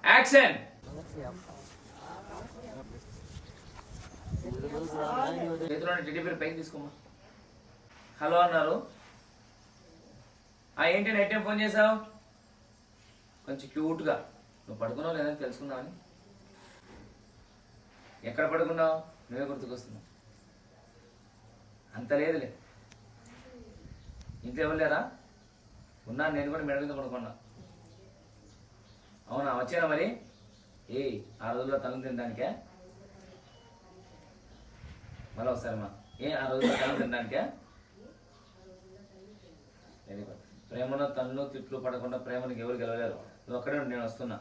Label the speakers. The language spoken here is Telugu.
Speaker 1: యాక్షన్. చేతిలోని టెడ్డీ బేర్ పైకి తీసుకోమా. హలో అన్నారు. ఏంటి నైట్ టైం ఫోన్ చేసావు? కొంచెం క్యూట్గా నువ్వు పడుకున్నావు లేదని తెలుసుకుందామని. ఎక్కడ పడుకున్నావు? నువ్వే గుర్తుకొస్తున్నావు. అంత లేదులే. ఇంట్లో ఇవ్వలేరా? ఉన్నాను, నేను కూడా మెడ మీద పడుకున్నా. అవునా, వచ్చానా మరి? ఆ రోజుల్లో తలం తినడానికే? మళ్ళీ ఒకసారమ్మా. ఆ రోజుల్లో తలం తినడానికే? Very good. ప్రేమలో తన్నులు తిట్లు పడకుండా ప్రేమనికి ఎవరు గెలవలేరు. నువ్వు అక్కడే ఉండి నేను వస్తున్నా.